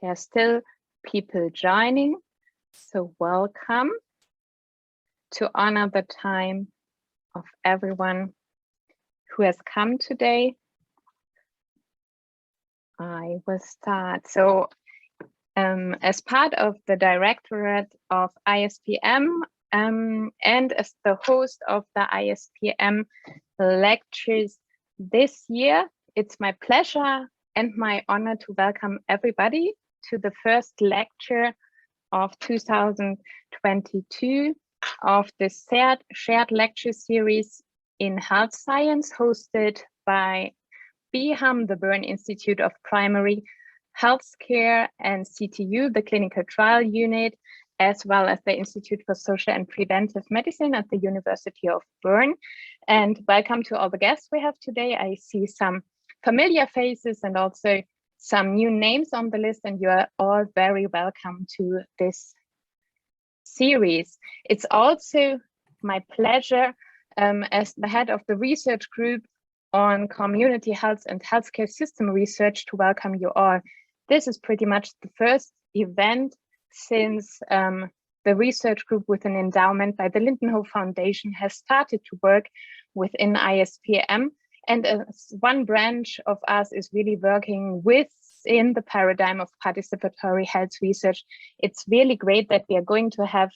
There are still people joining, so welcome to honor the time of everyone who has come today. I will start. So as part of the Directorate of ISPM and as the host of the ISPM lectures this year, it's my pleasure and my honor to welcome everybody to the first lecture of 2022 of the shared lecture series in health science hosted by BHAM, the Bern Institute of Primary Healthcare, and CTU, the Clinical Trial Unit, as well as the Institute for Social and Preventive Medicine at the University of Bern. And welcome to all the guests we have today. I see some familiar faces and also some new names on the list, and you are all very welcome to this series. It's also my pleasure as the head of the research group on community health and healthcare system research to welcome you all. This is pretty much the first event since the research group with an endowment by the Lindenhof Foundation has started to work within ISPM. And one branch of us is really working within the paradigm of participatory health research. It's really great that we are going to have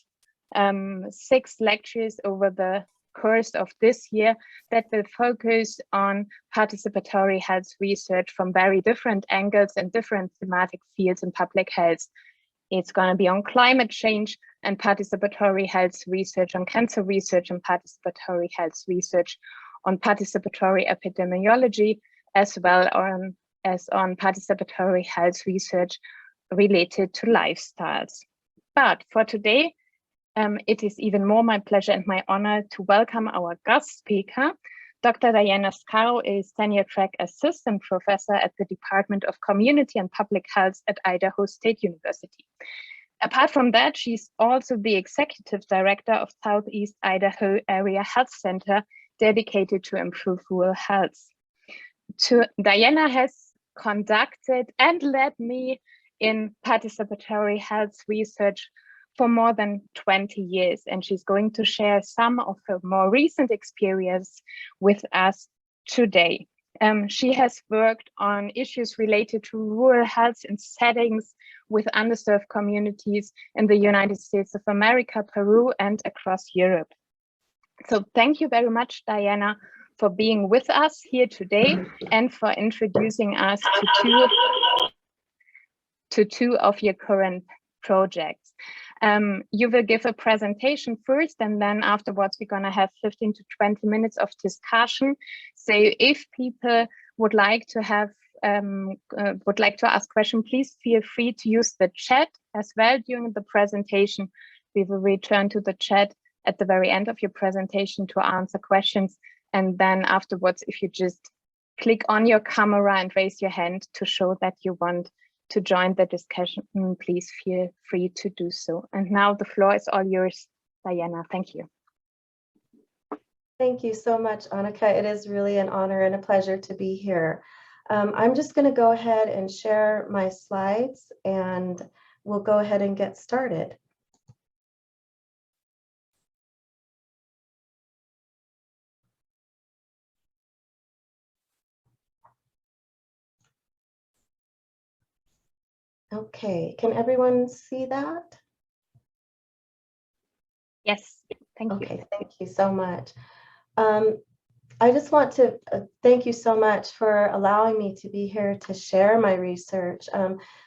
6 lectures over the course of this year that will focus on participatory health research from very different angles and different thematic fields in public health. It's going to be on climate change and participatory health research, on cancer research and participatory health research, on participatory epidemiology, as well as on participatory health research related to lifestyles. But for today, it is even more my pleasure and my honor to welcome our guest speaker. Dr. Diana Schow is tenure track assistant professor at the Department of Community and Public Health at Idaho State University. Apart from that, she's also the executive director of Southeast Idaho Area Health Center, dedicated to improve rural health. Diana has conducted and led me in participatory health research for more than 20 years, and she's going to share some of her more recent experience with us today. She has worked on issues related to rural health in settings with underserved communities in the United States of America, Peru, and across Europe. So thank you very much, Diana, for being with us here today and for introducing us to two of your current projects. You will give a presentation first, and then afterwards we're going to have 15 to 20 minutes of discussion. So if people would like to ask questions, please feel free to use the chat as well during the presentation. We will return to the chat at the very end of your presentation to answer questions. And then afterwards, if you just click on your camera and raise your hand to show that you want to join the discussion, please feel free to do so. And now the floor is all yours, Diana. Thank you. Thank you so much, Annika. It is really an honor and a pleasure to be here. I'm just going to go ahead and share my slides, and we'll go ahead and get started. Okay, can everyone see that? Yes, thank you. Okay, thank you so much. I just want to thank you so much for allowing me to be here to share my research.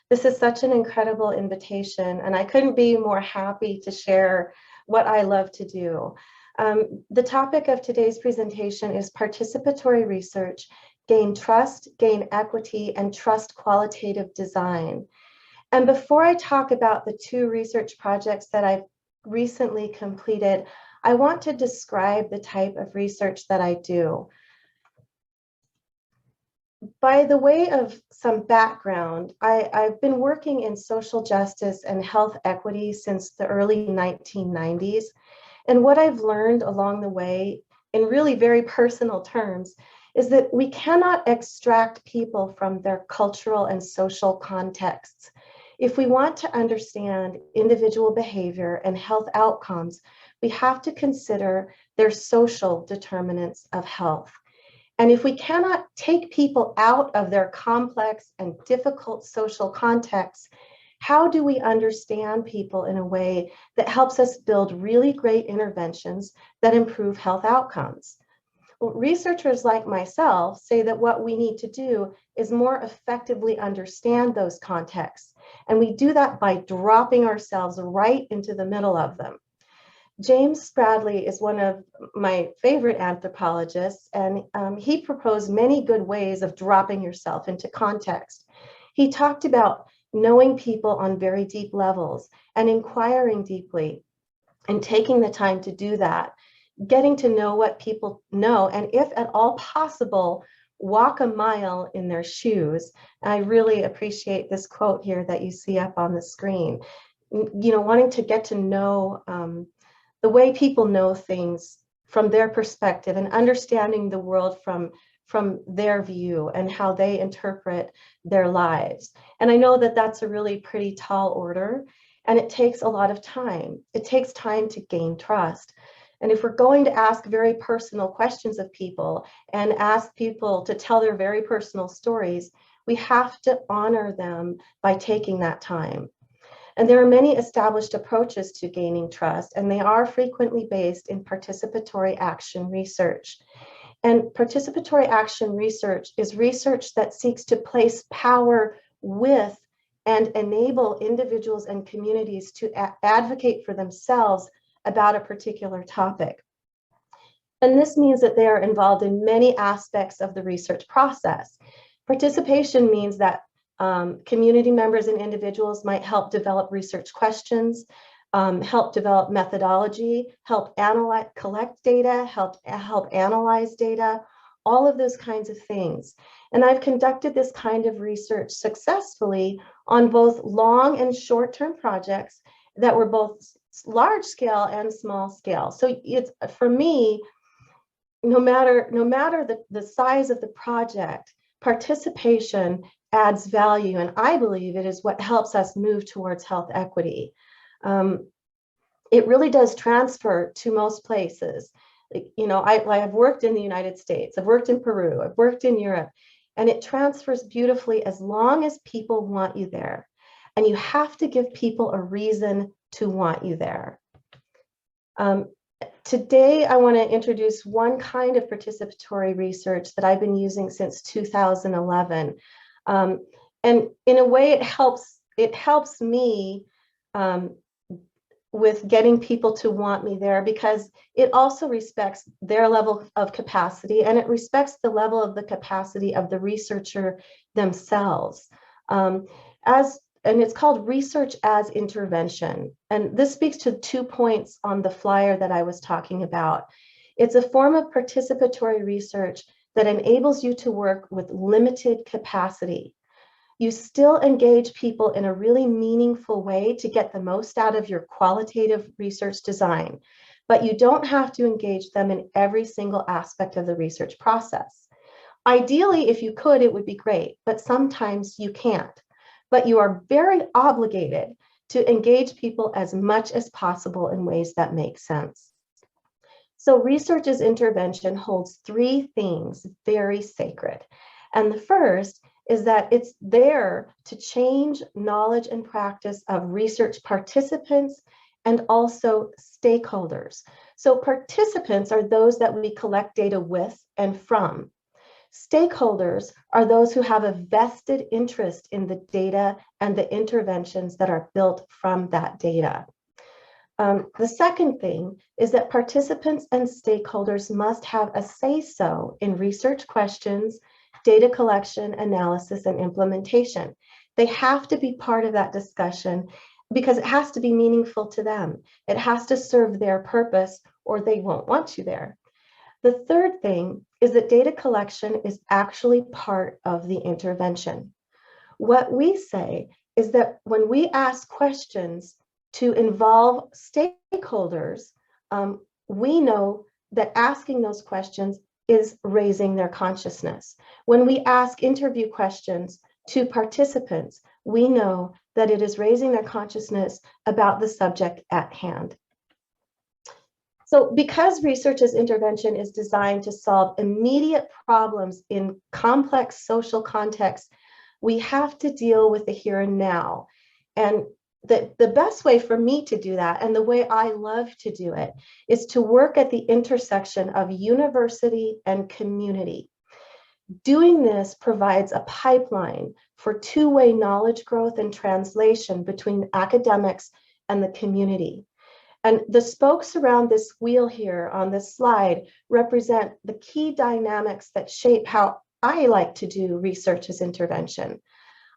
This is such an incredible invitation, and I couldn't be more happy to share what I love to do. The topic of today's presentation is participatory research, gain trust, gain equity, and trust qualitative design. And before I talk about the 2 research projects that I've recently completed, I want to describe the type of research that I do. By the way of some background, I've been working in social justice and health equity since the early 1990s. And what I've learned along the way, in really very personal terms, is that we cannot extract people from their cultural and social contexts. If we want to understand individual behavior and health outcomes, we have to consider their social determinants of health. And if we cannot take people out of their complex and difficult social contexts, how do we understand people in a way that helps us build really great interventions that improve health outcomes? Well, researchers like myself say that what we need to do is more effectively understand those contexts. And we do that by dropping ourselves right into the middle of them. James Bradley is one of my favorite anthropologists, and he proposed many good ways of dropping yourself into context. He talked about knowing people on very deep levels and inquiring deeply and taking the time to do that, getting to know what people know, and if at all possible, walk a mile in their shoes. I really appreciate this quote here that you see up on the screen. Wanting to get to know the way people know things from their perspective and understanding the world from their view and how they interpret their lives. And I know that that's a really pretty tall order, and it takes a lot of time. It takes time to gain trust. And if we're going to ask very personal questions of people and ask people to tell their very personal stories, we have to honor them by taking that time. And there are many established approaches to gaining trust, and they are frequently based in participatory action research. And participatory action research is research that seeks to place power with and enable individuals and communities to advocate for themselves about a particular topic. And this means that they are involved in many aspects of the research process. Participation means that community members and individuals might help develop research questions, help develop methodology, help collect data, help analyze data, all of those kinds of things. And I've conducted this kind of research successfully on both long and short-term projects that were both large scale and small scale. So it's, for me, no matter the size of the project, participation adds value, and I believe it is what helps us move towards health equity. It really does transfer to most places. I've worked in the United States, I've worked in Peru, I've worked in Europe, and it transfers beautifully as long as people want you there. And you have to give people a reason to want you there. Today, I want to introduce one kind of participatory research that I've been using since 2011. And in a way, it helps me with getting people to want me there, because it also respects their level of capacity, and it respects the level of the capacity of the researcher themselves. And it's called research as intervention. And this speaks to 2 points on the flyer that I was talking about. It's a form of participatory research that enables you to work with limited capacity. You still engage people in a really meaningful way to get the most out of your qualitative research design, but you don't have to engage them in every single aspect of the research process. Ideally, if you could, it would be great, but sometimes you can't. But you are very obligated to engage people as much as possible in ways that make sense. So research as intervention holds 3 things very sacred. And the first is that it's there to change knowledge and practice of research participants and also stakeholders. So participants are those that we collect data with and from. Stakeholders are those who have a vested interest in the data and the interventions that are built from that data. The second thing is that participants and stakeholders must have a say-so in research questions, data collection, analysis, and implementation. They have to be part of that discussion because it has to be meaningful to them. It has to serve their purpose, or they won't want you there. The third thing is that data collection is actually part of the intervention. What we say is that when we ask questions to involve stakeholders, we know that asking those questions is raising their consciousness. When we ask interview questions to participants, we know that it is raising their consciousness about the subject at hand. So because research as intervention is designed to solve immediate problems in complex social contexts, we have to deal with the here and now. And the best way for me to do that, and the way I love to do it, is to work at the intersection of university and community. Doing this provides a pipeline for two-way knowledge growth and translation between academics and the community. And the spokes around this wheel here on this slide represent the key dynamics that shape how I like to do research as intervention.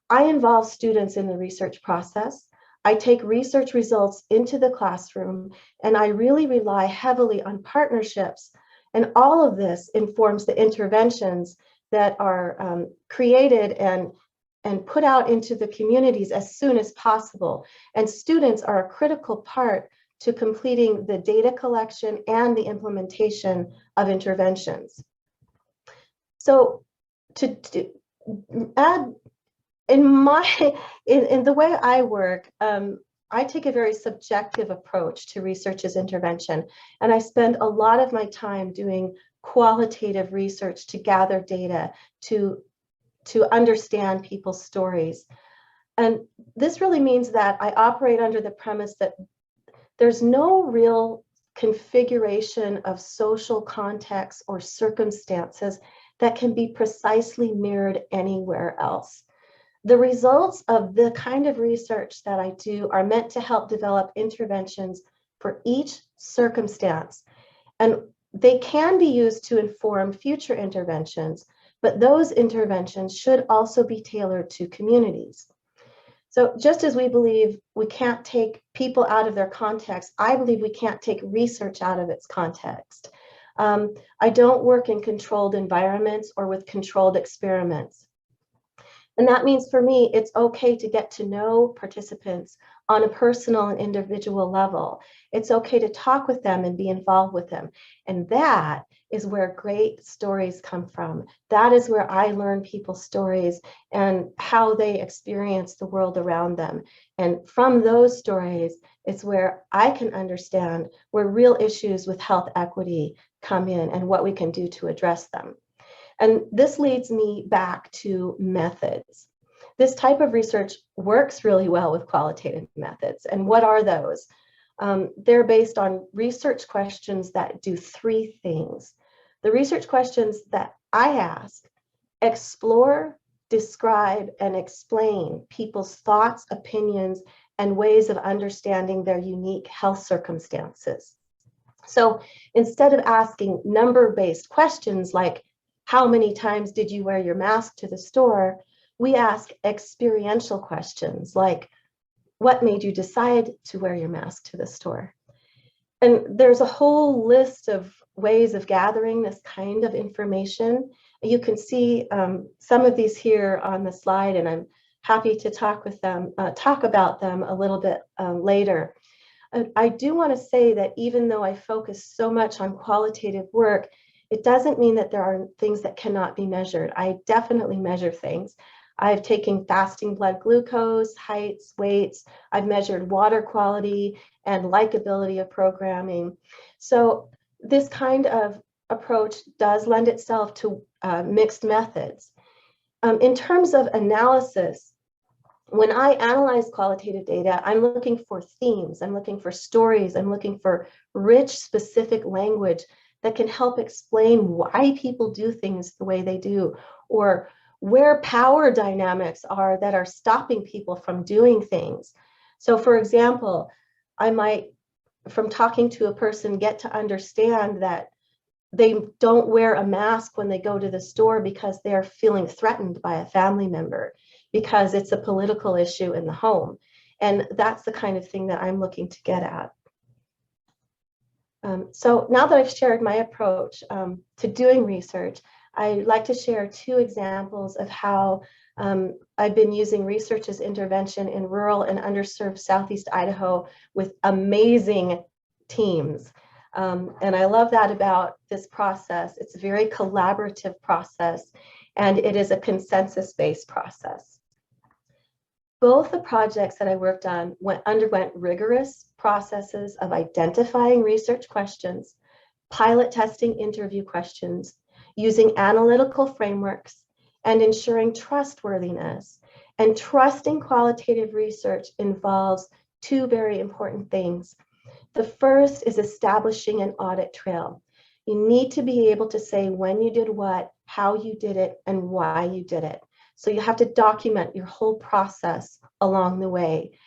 I involve students in the research process. I take research results into the classroom, and I really rely heavily on partnerships. And all of this informs the interventions that are created and put out into the communities as soon as possible. And students are a critical part to completing the data collection and the implementation of interventions. So to add, in the way I work, I take a very subjective approach to research as intervention, and I spend a lot of my time doing qualitative research to gather data, to understand people's stories. And this really means that I operate under the premise that there's no real configuration of social contexts or circumstances that can be precisely mirrored anywhere else. The results of the kind of research that I do are meant to help develop interventions for each circumstance. And they can be used to inform future interventions, but those interventions should also be tailored to communities. So just as we believe we can't take people out of their context, I believe we can't take research out of its context. I don't work in controlled environments or with controlled experiments. And that means for me, it's okay to get to know participants on a personal and individual level. It's okay to talk with them and be involved with them. And that is where great stories come from. That is where I learn people's stories and how they experience the world around them. And from those stories, it's where I can understand where real issues with health equity come in and what we can do to address them. And this leads me back to methods. This type of research works really well with qualitative methods. And what are those? They're based on research questions that do three things. The research questions that I ask explore, describe, and explain people's thoughts, opinions, and ways of understanding their unique health circumstances. So instead of asking number-based questions like, how many times did you wear your mask to the store? We ask experiential questions like, what made you decide to wear your mask to the store? And there's a whole list of ways of gathering this kind of information. You can see some of these here on the slide, and I'm happy to talk about them a little bit later. I do want to say that even though I focus so much on qualitative work, it doesn't mean that there are things that cannot be measured. I definitely measure things. I've taken fasting blood glucose, heights, weights. I've measured water quality and likability of programming. So this kind of approach does lend itself to mixed methods. In terms of analysis, when I analyze qualitative data, I'm looking for themes, I'm looking for stories, I'm looking for rich, specific language that can help explain why people do things the way they do, or where power dynamics are that are stopping people from doing things. So for example, I might, from talking to a person, get to understand that they don't wear a mask when they go to the store because they're feeling threatened by a family member, because it's a political issue in the home. And that's the kind of thing that I'm looking to get at. So now that I've shared my approach to doing research, I'd like to share two examples of how I've been using research as intervention in rural and underserved Southeast Idaho with amazing teams. And I love that about this process. It's a very collaborative process, and it is a consensus-based process. Both the projects that I worked on underwent rigorous processes of identifying research questions, pilot testing interview questions, using analytical frameworks, and ensuring trustworthiness. And trusting qualitative research involves two very important things. The first is establishing an audit trail. You need to be able to say when you did what, how you did it, and why you did it. So you have to document your whole process along the way.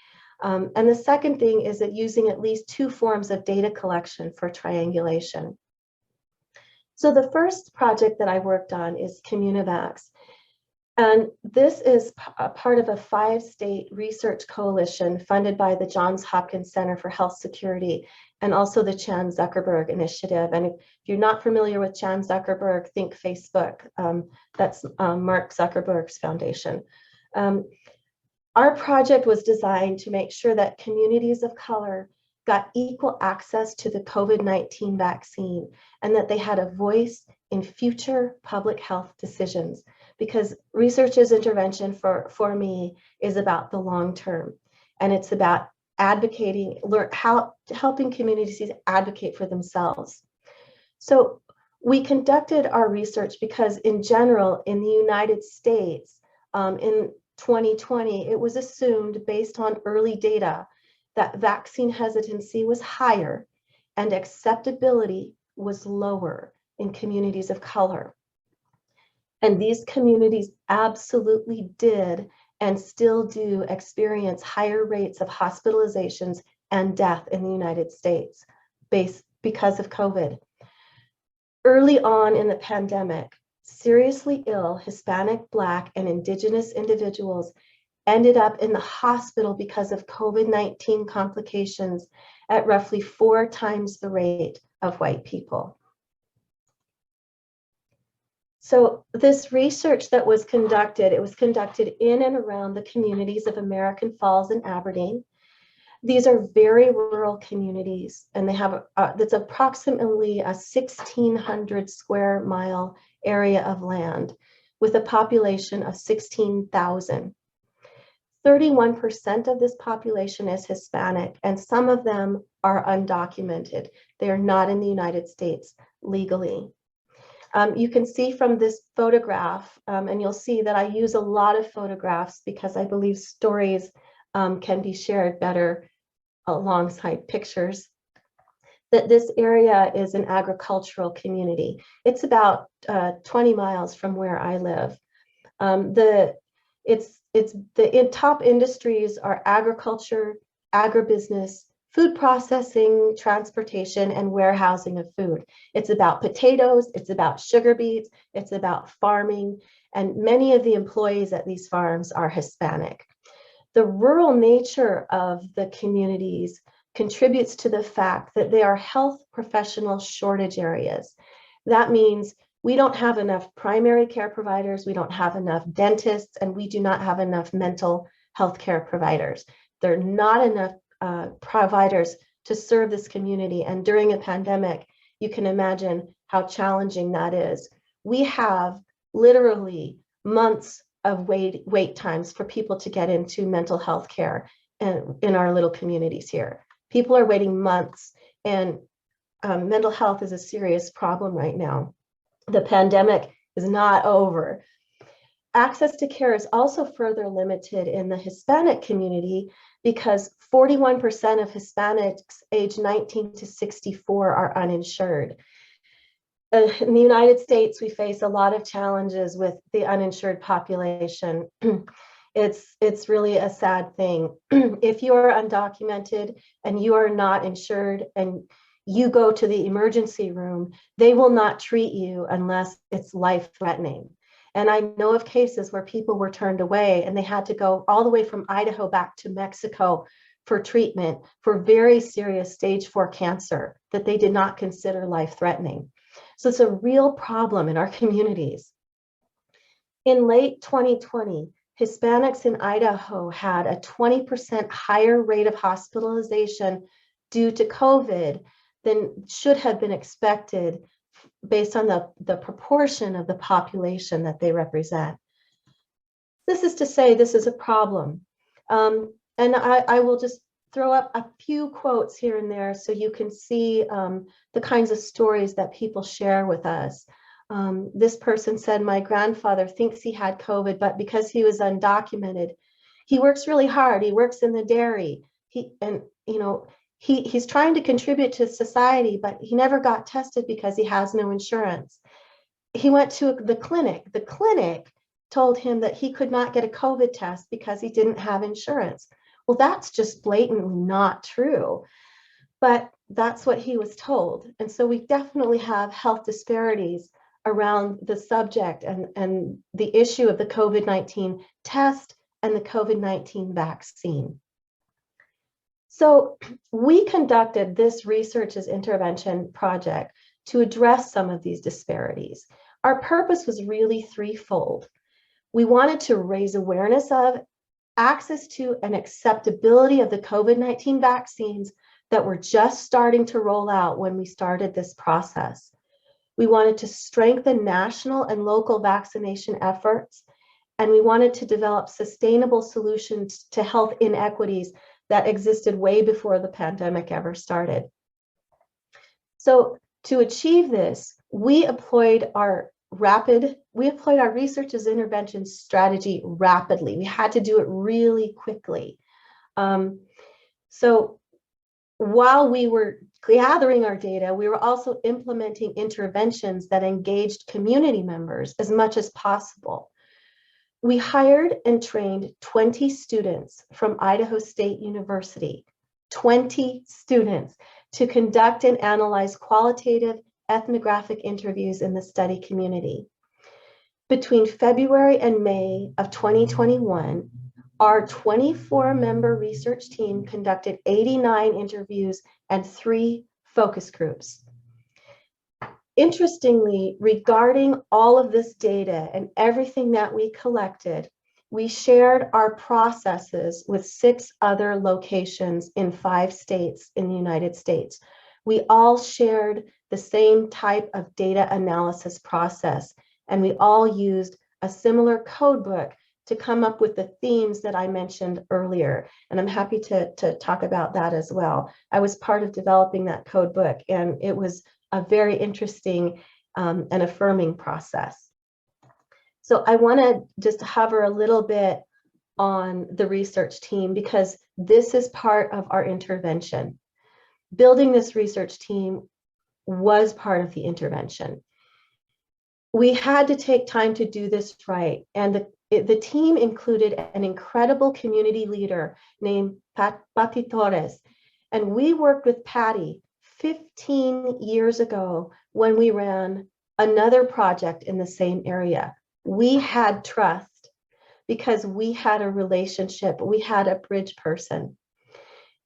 And the second thing is that using at least two forms of data collection for triangulation. So the first project that I worked on is Communivax. And this is a part of a 5-state research coalition funded by the Johns Hopkins Center for Health Security and also the Chan Zuckerberg Initiative. And if you're not familiar with Chan Zuckerberg, think Facebook. That's Mark Zuckerberg's foundation. Our project was designed to make sure that communities of color got equal access to the COVID-19 vaccine and that they had a voice in future public health decisions, because research's intervention for me is about the long term, and it's about advocating, helping communities advocate for themselves. So we conducted our research because in general, in the United States, in 2020, it was assumed based on early data that vaccine hesitancy was higher and acceptability was lower in communities of color. And these communities absolutely did and still do experience higher rates of hospitalizations and death in the United States because of COVID. Early on in the pandemic, seriously ill Hispanic, Black, and Indigenous individuals ended up in the hospital because of COVID-19 complications at roughly 4 times the rate of white people. So this research that was conducted, it was conducted in and around the communities of American Falls and Aberdeen. These are very rural communities, and they have that's approximately a 1,600 square mile area of land with a population of 16,000. 31% of this population is Hispanic, and some of them are undocumented. They are not in the United States legally. You can see from this photograph, and you'll see that I use a lot of photographs because I believe stories can be shared better alongside pictures, that this area is an agricultural community. It's about 20 miles from where I live. The top industries are agriculture, agribusiness, food processing, transportation, and warehousing of food. It's about potatoes, it's about sugar beets, it's about farming, and many of the employees at these farms are Hispanic. The rural nature of the communities contributes to the fact that they are health professional shortage areas. That means we don't have enough primary care providers, we don't have enough dentists, and we do not have enough mental health care providers. There are not enough providers to serve this community. And during a pandemic, you can imagine how challenging that is. We have literally months of wait times for people to get into mental health care in our little communities here. People are waiting months, and mental health is a serious problem right now. The pandemic is not over. Access to care is also further limited in the Hispanic community because 41% of Hispanics aged 19 to 64 are uninsured. In the United States, we face a lot of challenges with the uninsured population. It's really a sad thing. If you are undocumented and you are not insured and you go to the emergency room, they will not treat you unless it's life-threatening. And I know of cases where people were turned away and they had to go all the way from Idaho back to Mexico for treatment for very serious stage 4 cancer that they did not consider life-threatening. So it's a real problem in our communities. In late 2020, Hispanics in Idaho had a 20% higher rate of hospitalization due to COVID than should have been expected based on the proportion of the population that they represent. This is to say this is a problem. And I will just throw up a few quotes here and there so you can see the kinds of stories that people share with us. This person said, my grandfather thinks he had COVID, but because he was undocumented, he works really hard. He works in the dairy. He's trying to contribute to society, but he never got tested because he has no insurance. He went to the clinic. The clinic told him that he could not get a COVID test because he didn't have insurance. Well, that's just blatantly not true, but that's what he was told. And so we definitely have health disparities around the subject and the issue of the COVID-19 test and the COVID-19 vaccine. So we conducted this research as intervention project to address some of these disparities. Our purpose was really threefold. We wanted to raise awareness of, access to, and acceptability of the COVID-19 vaccines that were just starting to roll out when we started this process. We wanted to strengthen national and local vaccination efforts, and we wanted to develop sustainable solutions to health inequities that existed way before the pandemic ever started. So to achieve this, we employed our research as intervention strategy rapidly. We had to do it really quickly. So while we were gathering our data, we were also implementing interventions that engaged community members as much as possible. We hired and trained 20 students from Idaho State University, 20 students, to conduct and analyze qualitative ethnographic interviews in the study community. Between February and May of 2021, our 24-member research team conducted 89 interviews and 3 focus groups. Interestingly, regarding all of this data and everything that we collected, we shared our processes with 6 other locations in 5 states in the United States. We all shared the same type of data analysis process, and we all used a similar code book to come up with the themes that I mentioned earlier. And I'm happy to talk about that as well. I was part of developing that code book, and it was a very interesting and affirming process. So I want to just hover a little bit on the research team, because this is part of our intervention. Building this research team was part of the intervention. We had to take time to do this right, and the team included an incredible community leader named Patty Torres, and we worked with Patty 15 years ago when we ran another project in the same area. We had trust because we had a relationship, we had a bridge person.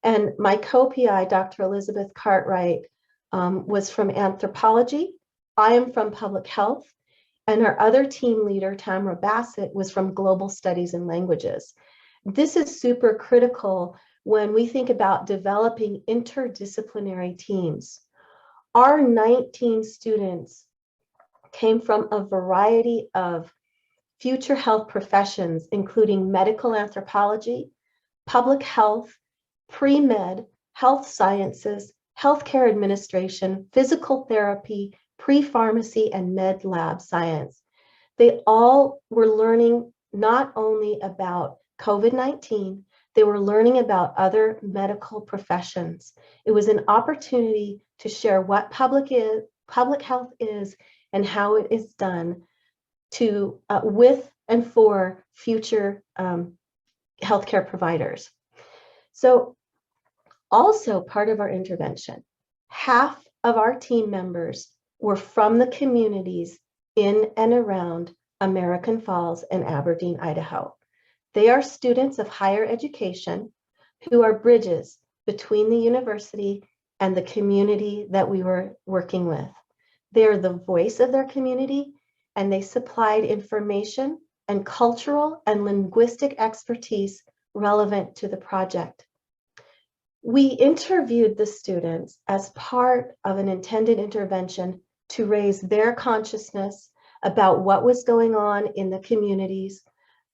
And my co-PI, Dr. Elizabeth Cartwright, was from anthropology. I am from public health. And our other team leader, Tamara Bassett, was from global studies and languages. This is super critical when we think about developing interdisciplinary teams. Our 19 students came from a variety of future health professions, including medical anthropology, public health, pre-med, health sciences, healthcare administration, physical therapy, pre-pharmacy, and med lab science. They all were learning not only about COVID-19, they were learning about other medical professions. It was an opportunity to share what public health is and how it is done to with and for future healthcare providers. So also part of our intervention, half of our team members were from the communities in and around American Falls and Aberdeen, Idaho. They are students of higher education who are bridges between the university and the community that we were working with. They are the voice of their community, and they supplied information and cultural and linguistic expertise relevant to the project. We interviewed the students as part of an intended intervention to raise their consciousness about what was going on in the communities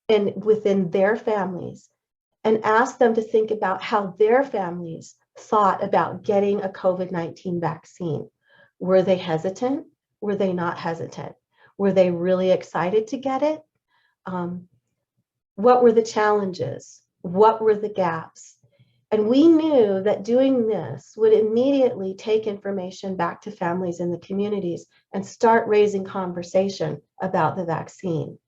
and within their families, and asked them to think about how their families thought about getting a COVID-19 vaccine. Were they hesitant? Were they not hesitant? Were they really excited to get it? What were the challenges? What were the gaps? And we knew that doing this would immediately take information back to families in the communities and start raising conversation about the vaccine.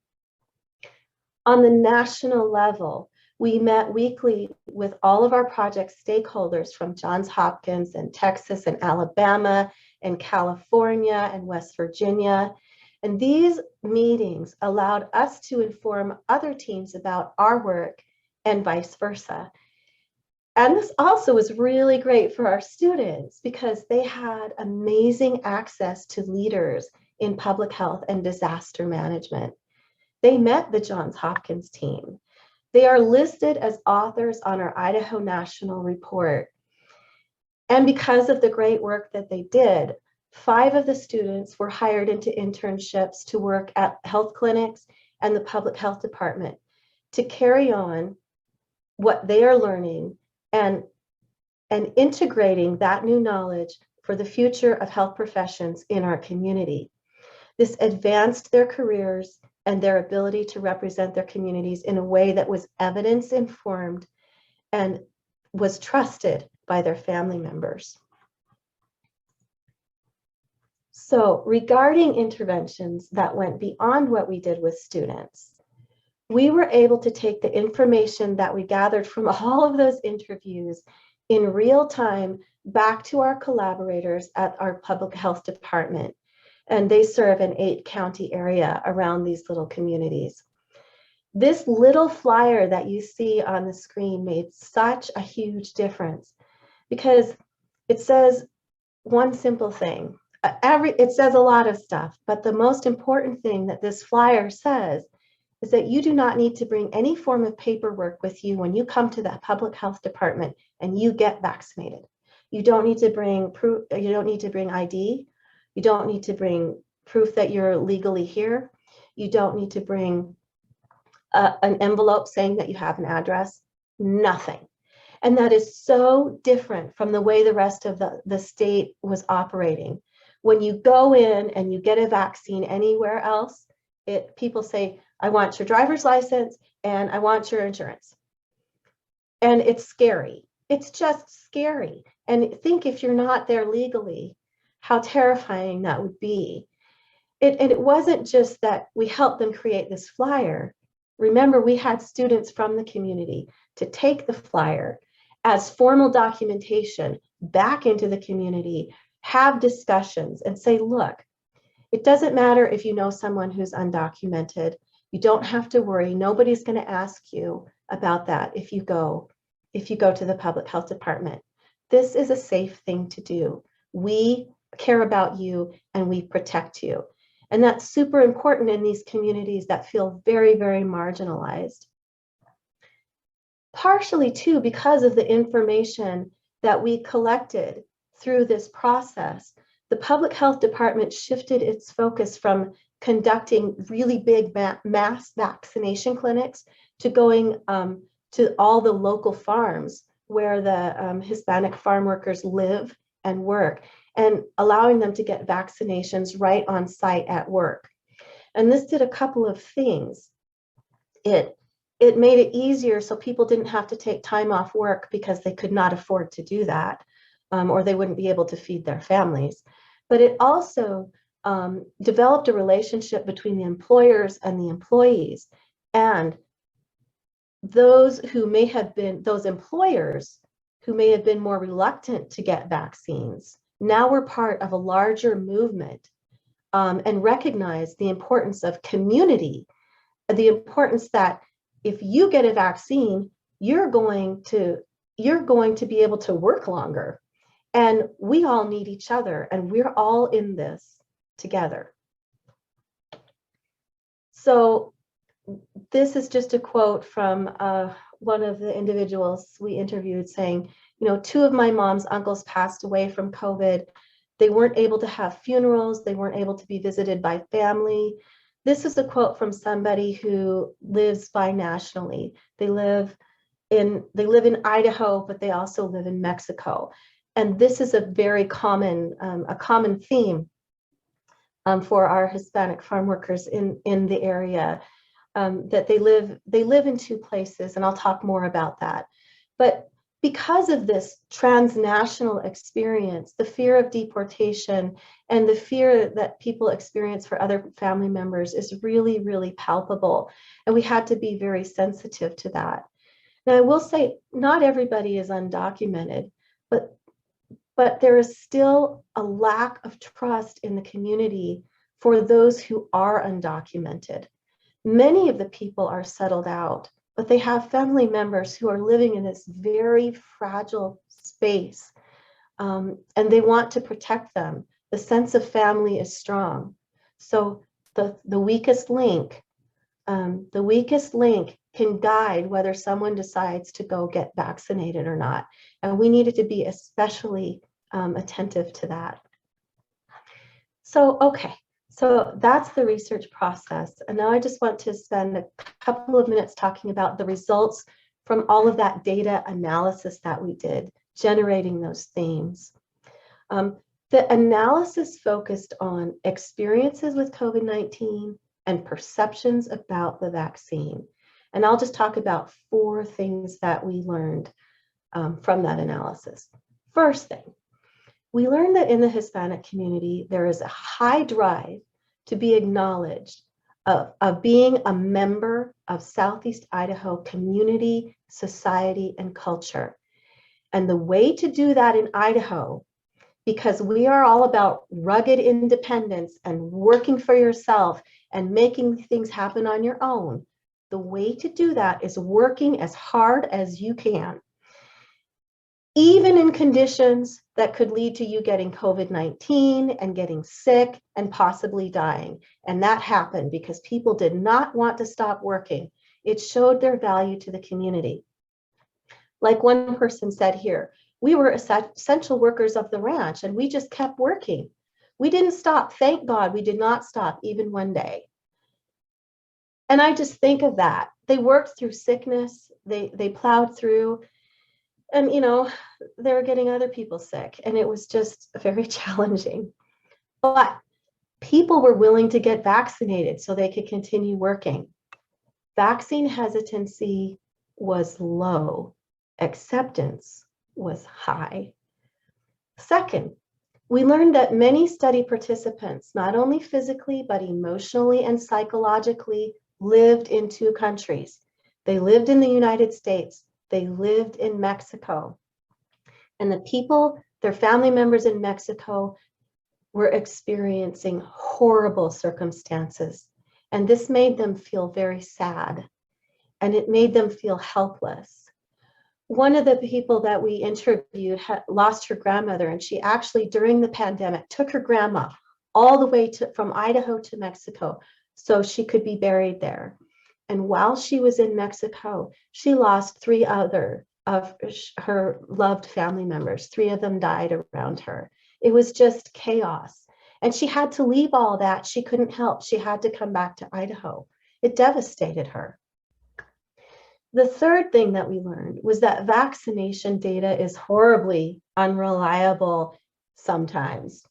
On the national level, we met weekly with all of our project stakeholders from Johns Hopkins and Texas and Alabama and California and West Virginia. And these meetings allowed us to inform other teams about our work and vice versa. And this also was really great for our students because they had amazing access to leaders in public health and disaster management. They met the Johns Hopkins team. They are listed as authors on our Idaho National Report. And because of the great work that they did, 5 of the students were hired into internships to work at health clinics and the public health department to carry on what they are learning and integrating that new knowledge for the future of health professions in our community. This advanced their careers and their ability to represent their communities in a way that was evidence-informed and was trusted by their family members. So regarding interventions that went beyond what we did with students, we were able to take the information that we gathered from all of those interviews in real time back to our collaborators at our public health department. And they serve an 8-county area around these little communities. This little flyer that you see on the screen made such a huge difference because it says one simple thing. It says a lot of stuff, but the most important thing that this flyer says is that you do not need to bring any form of paperwork with you when you come to the public health department and you get vaccinated. You don't need to bring proof, you don't need to bring ID. You don't need to bring proof that you're legally here. You don't need to bring an envelope saying that you have an address, nothing. And that is so different from the way the rest of the state was operating. When you go in and you get a vaccine anywhere else, people say, I want your driver's license and I want your insurance. And it's scary. It's just scary. And think if you're not there legally, how terrifying that would be. And it wasn't just that we helped them create this flyer. Remember, we had students from the community to take the flyer as formal documentation back into the community, have discussions and say, look, it doesn't matter if you know someone who's undocumented. You don't have to worry. Nobody's going to ask you about that if you go to the public health department. This is a safe thing to do. We care about you and we protect you. And that's super important in these communities that feel very, very marginalized. Partially too, because of the information that we collected through this process, the public health department shifted its focus from conducting really big mass vaccination clinics to going to all the local farms where the Hispanic farm workers live and work, and allowing them to get vaccinations right on site at work. And this did a couple of things. It made it easier so people didn't have to take time off work because they could not afford to do that, or they wouldn't be able to feed their families. But it also developed a relationship between the employers and the employees. And those employers who may have been more reluctant to get vaccines now we're part of a larger movement and recognize the importance of community, the importance that if you get a vaccine, you're going to be able to work longer. And we all need each other, and we're all in this together. So this is just a quote from one of the individuals we interviewed saying, you know, 2 of my mom's uncles passed away from COVID. They weren't able to have funerals. They weren't able to be visited by family. This is a quote from somebody who lives binationally. They live they live in Idaho, but they also live in Mexico. And this is a very common theme for our Hispanic farm workers in the area, that they live in two places, and I'll talk more about that. But because of this transnational experience, the fear of deportation and the fear that people experience for other family members is really, really palpable. And we had to be very sensitive to that. Now, I will say not everybody is undocumented, but there is still a lack of trust in the community for those who are undocumented. Many of the people are settled out, but they have family members who are living in this very fragile space, and they want to protect them. The sense of family is strong. So the weakest link can guide whether someone decides to go get vaccinated or not. And we needed to be especially attentive to that. So, okay. So that's the research process. And now I just want to spend a couple of minutes talking about the results from all of that data analysis that we did, generating those themes. The analysis focused on experiences with COVID-19 and perceptions about the vaccine. And I'll just talk about 4 things that we learned from that analysis. First thing, we learned that in the Hispanic community, there is a high drive to be acknowledged of being a member of Southeast Idaho community, society, and culture. And the way to do that in Idaho, because we are all about rugged independence and working for yourself and making things happen on your own, the way to do that is working as hard as you can, even in conditions that could lead to you getting COVID-19 and getting sick and possibly dying. And that happened because people did not want to stop working. It showed their value to the community. Like one person said here, we were essential workers of the ranch and we just kept working. We didn't stop. Thank God we did not stop even one day. And I just think of that. They worked through sickness. They plowed through. And, you know, they were getting other people sick, and it was just very challenging. But people were willing to get vaccinated so they could continue working. Vaccine hesitancy was low. Acceptance was high. Second, we learned that many study participants, not only physically, but emotionally and psychologically, lived in 2 countries. They lived in the United States. They lived in Mexico. And the people, their family members in Mexico, were experiencing horrible circumstances. And this made them feel very sad. And it made them feel helpless. One of the people that we interviewed had lost her grandmother, and she actually, during the pandemic, took her grandma all the way from Idaho to Mexico so she could be buried there. And while she was in Mexico, she lost 3 other of her loved family members. 3 of them died around her. It was just chaos. And she had to leave all that. She couldn't help. She had to come back to Idaho. It devastated her. The third thing that we learned was that vaccination data is horribly unreliable sometimes.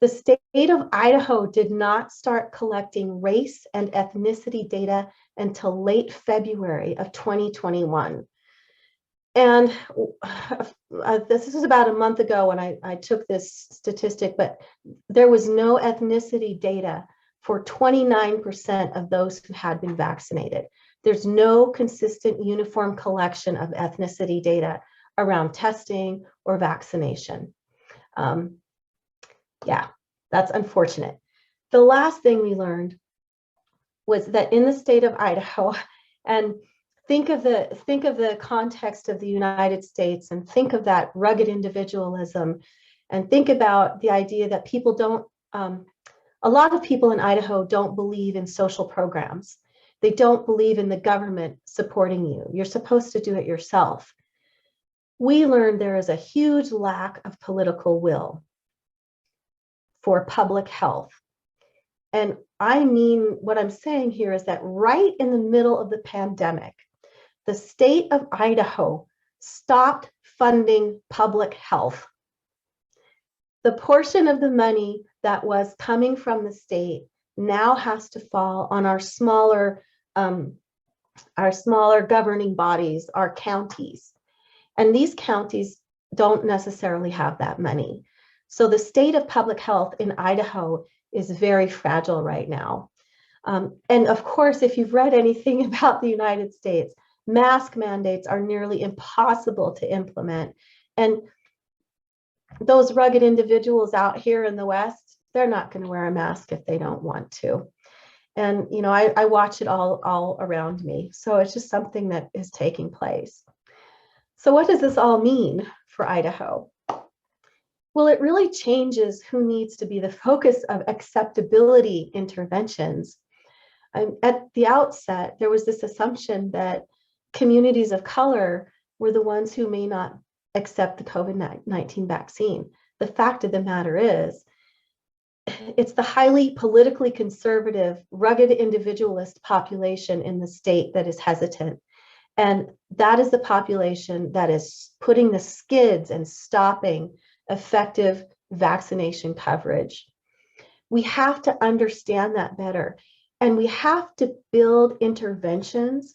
The state of Idaho did not start collecting race and ethnicity data until late February of 2021. And this is about a month ago when I took this statistic, but there was no ethnicity data for 29% of those who had been vaccinated. There's no consistent uniform collection of ethnicity data around testing or vaccination. Yeah, that's unfortunate. The last thing we learned was that in the state of Idaho, and think of the context of the United States, and think of that rugged individualism, and think about the idea that people don't, a lot of people in Idaho don't believe in social programs. They don't believe in the government supporting you. You're supposed to do it yourself. We learned there is a huge lack of political will for public health. And I mean, what I'm saying here is that right in the middle of the pandemic, the state of Idaho stopped funding public health. The portion of the money that was coming from the state now has to fall on our smaller governing bodies, our counties. And these counties don't necessarily have that money. So the state of public health in Idaho is very fragile right now. And of course, if you've read anything about the United States, mask mandates are nearly impossible to implement. And those rugged individuals out here in the West, they're not going to wear a mask if they don't want to. And, you know, I watch it all around me. So it's just something that is taking place. So what does this all mean for Idaho? Well, it really changes who needs to be the focus of acceptability interventions. At the outset, there was this assumption that communities of color were the ones who may not accept the COVID-19 vaccine. The fact of the matter is, it's the highly politically conservative, rugged individualist population in the state that is hesitant. And that is the population that is putting the skids and stopping effective vaccination coverage. We have to understand that better. And we have to build interventions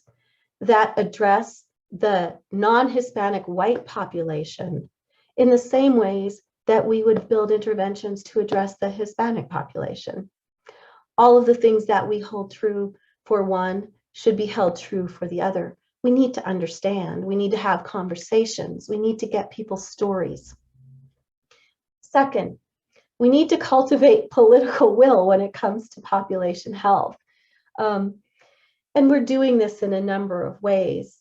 that address the non-Hispanic white population in the same ways that we would build interventions to address the Hispanic population. All of the things that we hold true for one should be held true for the other. We need to understand, we need to have conversations, we need to get people's stories. Second, we need to cultivate political will when it comes to population health. And we're doing this in a number of ways.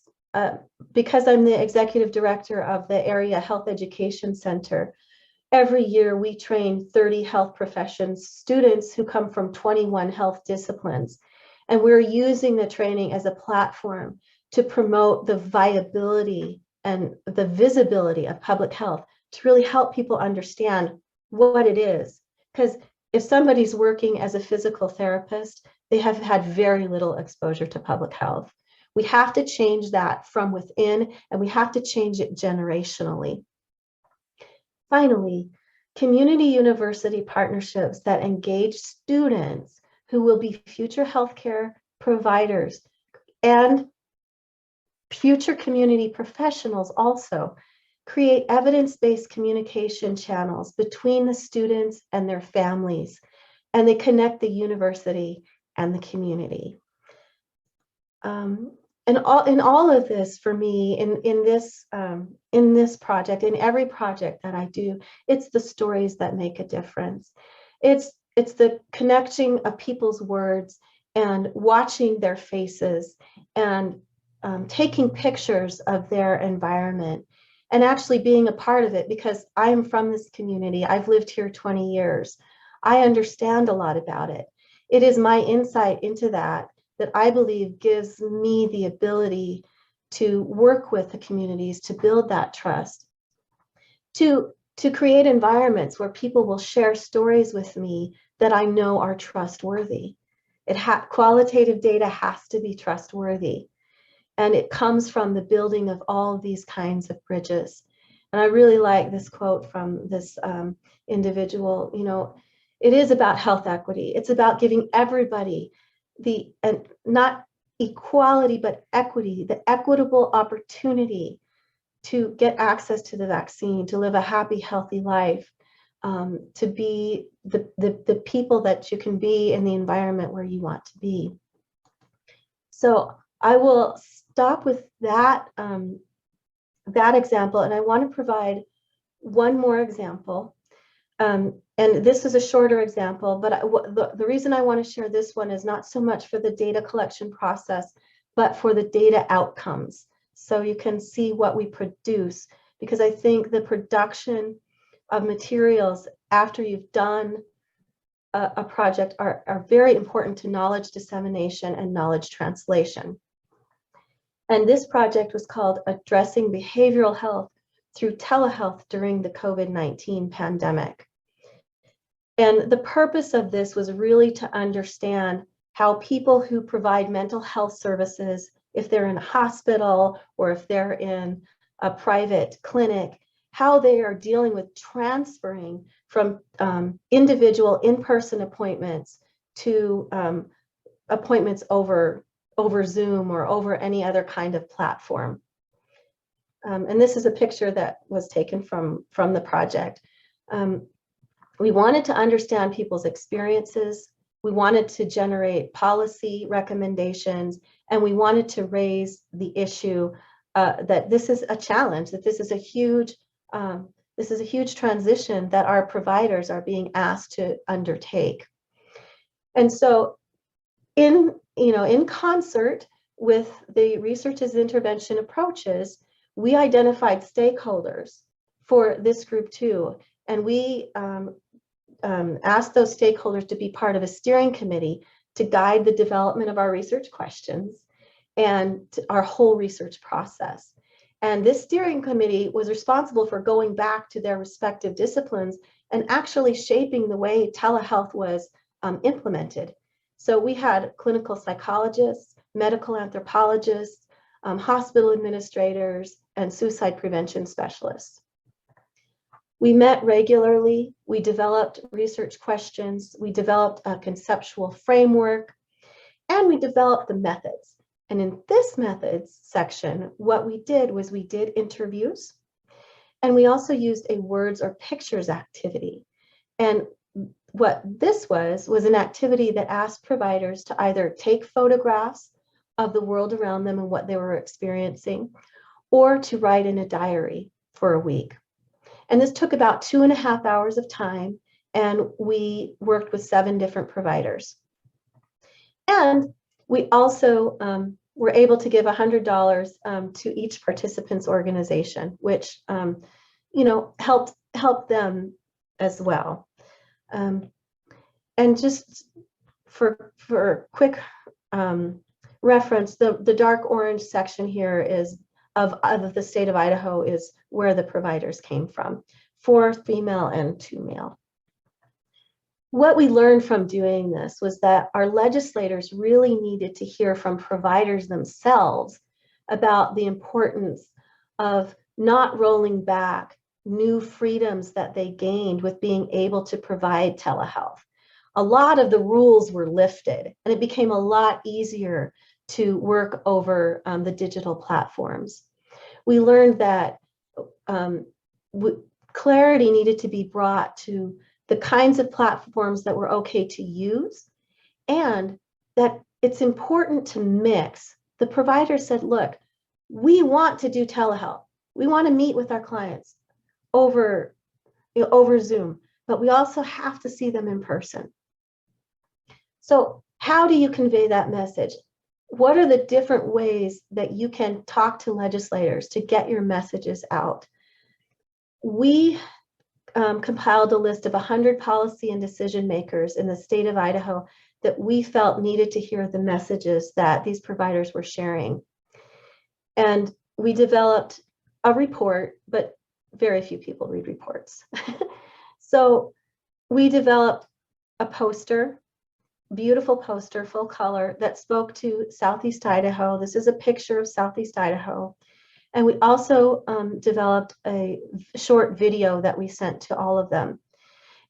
Because I'm the executive director of the Area Health Education Center, every year we train 30 health professions students who come from 21 health disciplines. And we're using the training as a platform to promote the viability and the visibility of public health, to really help people understand what it is. Because if somebody's working as a physical therapist, they have had very little exposure to public health. We have to change that from within, and we have to change it generationally. Finally, community university partnerships that engage students who will be future healthcare providers and future community professionals also create evidence-based communication channels between the students and their families, and they connect the university and the community. And in all of this, for me, in this project, in every project that I do, it's the stories that make a difference. It's the connecting of people's words and watching their faces and taking pictures of their environment and actually being a part of it, because I'm from this community. I've lived here 20 years. I understand a lot about it. It is my insight into that I believe gives me the ability to work with the communities, to build that trust, to create environments where people will share stories with me that I know are trustworthy. Qualitative data has to be trustworthy. And it comes from the building of all of these kinds of bridges. And I really like this quote from this individual. You know, it is about health equity. It's about giving everybody and not equality, but equity, the equitable opportunity to get access to the vaccine, to live a happy, healthy life, to be the people that you can be in the environment where you want to be. So I will stop with that, that example, and I want to provide one more example. And this is a shorter example, but the reason I want to share this one is not so much for the data collection process, but for the data outcomes. So you can see what we produce, because I think the production of materials after you've done a project are very important to knowledge dissemination and knowledge translation. And this project was called Addressing Behavioral Health Through Telehealth During the COVID-19 Pandemic. And the purpose of this was really to understand how people who provide mental health services if they're in a hospital or if they're in a private clinic, how they are dealing with transferring from individual in-person appointments to appointments over Zoom or over any other kind of platform. And this is a picture that was taken from the project. We wanted to understand people's experiences. We wanted to generate policy recommendations, and we wanted to raise the issue that this is a challenge, that this is a huge transition that our providers are being asked to undertake. And so in concert with the research as intervention approaches, we identified stakeholders for this group too. And we asked those stakeholders to be part of a steering committee to guide the development of our research questions and our whole research process. And this steering committee was responsible for going back to their respective disciplines and actually shaping the way telehealth was implemented. So we had clinical psychologists, medical anthropologists, hospital administrators, and suicide prevention specialists. We met regularly, we developed research questions, we developed a conceptual framework, and we developed the methods. And in this methods section, what we did was we did interviews, and we also used a words or pictures activity. And what this was an activity that asked providers to either take photographs of the world around them and what they were experiencing, or to write in a diary for a week. And this took about 2.5 hours of time, and we worked with 7 different providers. And we also were able to give $100 to each participant's organization, which helped them as well. And just for quick reference, the dark orange section here is of the state of Idaho is where the providers came from, 4 female and 2 male. What we learned from doing this was that our legislators really needed to hear from providers themselves about the importance of not rolling back new freedoms that they gained with being able to provide telehealth. A lot of the rules were lifted, and it became a lot easier to work over the digital platforms. We learned that clarity needed to be brought to the kinds of platforms that were okay to use, and that it's important to mix. The provider said, look, we want to do telehealth. We want to meet with our clients over Zoom, but we also have to see them in person. So how do you convey that message? What are the different ways that you can talk to legislators to get your messages out? We compiled a list of 100 policy and decision makers in the state of Idaho that we felt needed to hear the messages that these providers were sharing. And we developed a report, but very few people read reports. So we developed a poster, beautiful poster, full color, that spoke to Southeast Idaho. This is a picture of Southeast Idaho. And we also developed a short video that we sent to all of them.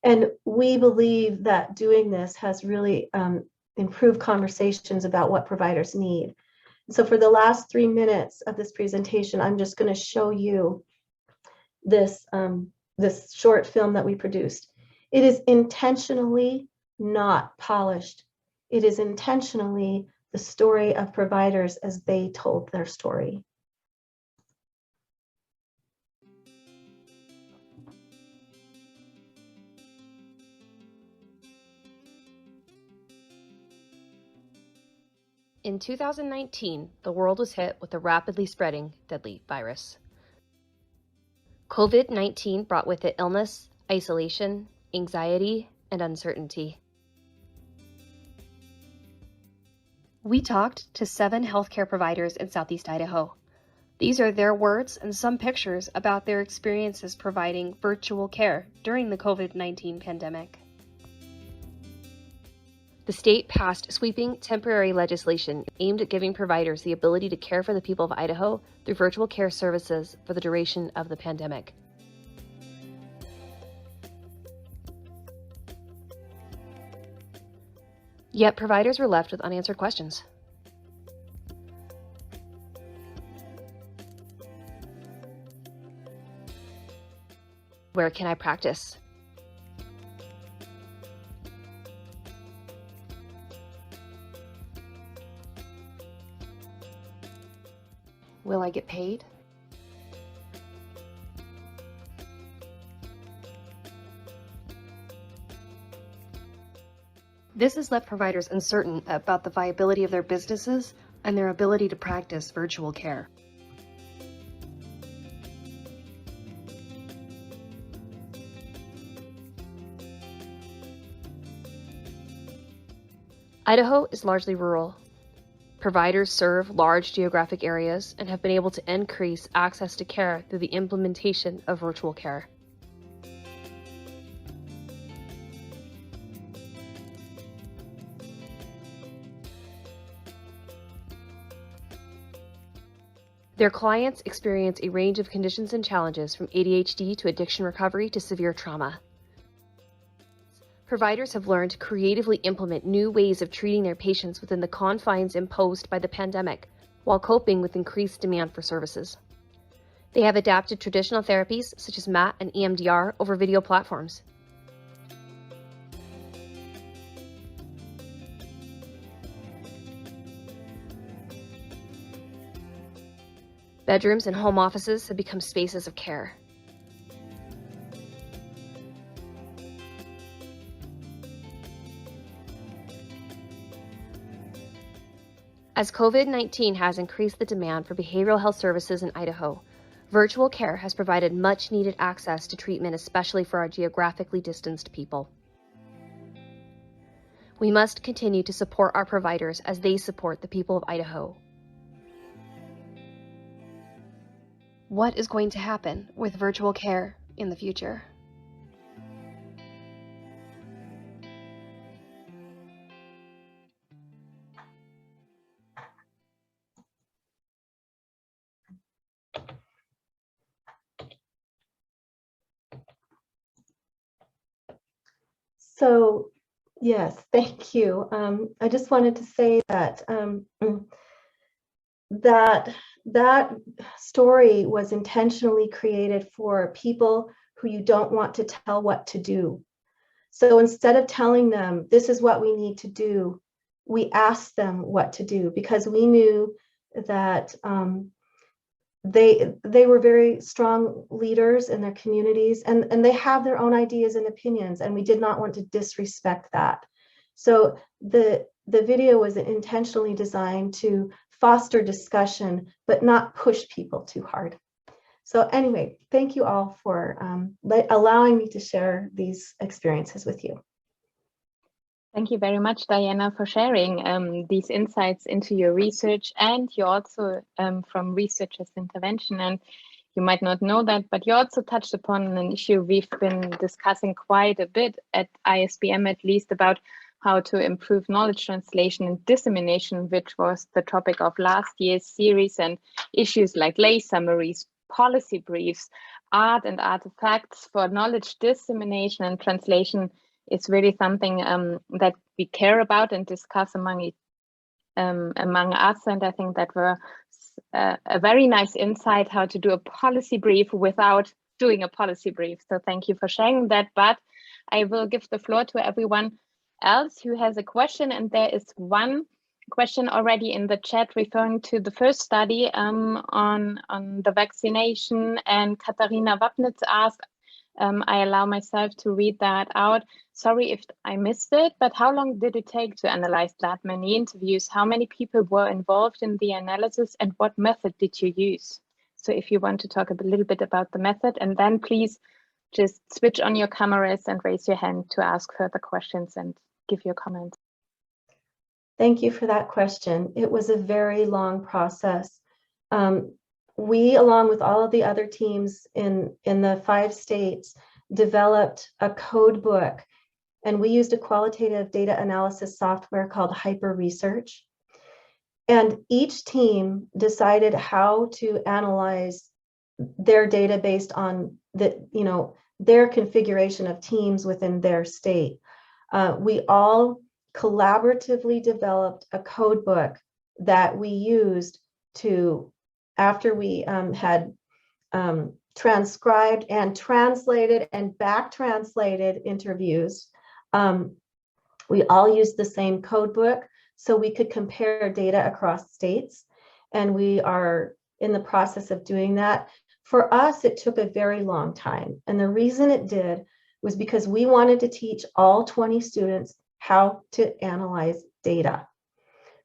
And we believe that doing this has really improved conversations about what providers need. So for the last 3 minutes of this presentation, I'm just going to show you this short film that we produced. It is intentionally not polished. It is intentionally the story of providers as they told their story. In 2019, the world was hit with a rapidly spreading, deadly virus. COVID-19 brought with it illness, isolation, anxiety, and uncertainty. We talked to 7 healthcare providers in Southeast Idaho. These are their words and some pictures about their experiences providing virtual care during the COVID-19 pandemic. The state passed sweeping temporary legislation aimed at giving providers the ability to care for the people of Idaho through virtual care services for the duration of the pandemic. Yet providers were left with unanswered questions. Where can I practice? Will I get paid? This has left providers uncertain about the viability of their businesses and their ability to practice virtual care. Idaho is largely rural. Providers serve large geographic areas and have been able to increase access to care through the implementation of virtual care. Their clients experience a range of conditions and challenges, from ADHD to addiction recovery to severe trauma. Providers have learned to creatively implement new ways of treating their patients within the confines imposed by the pandemic, while coping with increased demand for services. They have adapted traditional therapies such as MAT and EMDR over video platforms. Bedrooms and home offices have become spaces of care. As COVID-19 has increased the demand for behavioral health services in Idaho, virtual care has provided much-needed access to treatment, especially for our geographically distanced people. We must continue to support our providers as they support the people of Idaho. What is going to happen with virtual care in the future? So, yes, thank you. I just wanted to say that that story was intentionally created for people who you don't want to tell what to do. So instead of telling them, this is what we need to do, we asked them what to do, because we knew that they were very strong leaders in their communities, and they have their own ideas and opinions, and we did not want to disrespect that. So the video was intentionally designed to foster discussion, but not push people too hard. So anyway, thank you all for allowing me to share these experiences with you. Thank you very much, Diana, for sharing these insights into your research, and you also from researchers' intervention. And you might not know that, but you also touched upon an issue we've been discussing quite a bit at ISBM, at least, about how to improve knowledge translation and dissemination, which was the topic of last year's series, and issues like lay summaries, policy briefs, art and artifacts for knowledge dissemination and translation is really something that we care about and discuss among us. And I think that was a very nice insight how to do a policy brief without doing a policy brief. So thank you for sharing that. But I will give the floor to everyone else who has a question. And there is one question already in the chat referring to the first study on the vaccination. And Katharina Wapnitz asked, I allow myself to read that out. Sorry if I missed it, but how long did it take to analyze that many interviews? How many people were involved in the analysis, and what method did you use? So if you want to talk a little bit about the method, and then please just switch on your cameras and raise your hand to ask further questions and give your comments. Thank you for that question. It was a very long process. We, along with all of the other teams in the 5 states, developed a code book and we used a qualitative data analysis software called Hyper Research. And each team decided how to analyze their data based on their configuration of teams within their state. We all collaboratively developed a code book that we used to, after we had transcribed and translated and back translated interviews, we all used the same code book so we could compare data across states. And we are in the process of doing that. For us, it took a very long time. And the reason it did was because we wanted to teach all 20 students how to analyze data.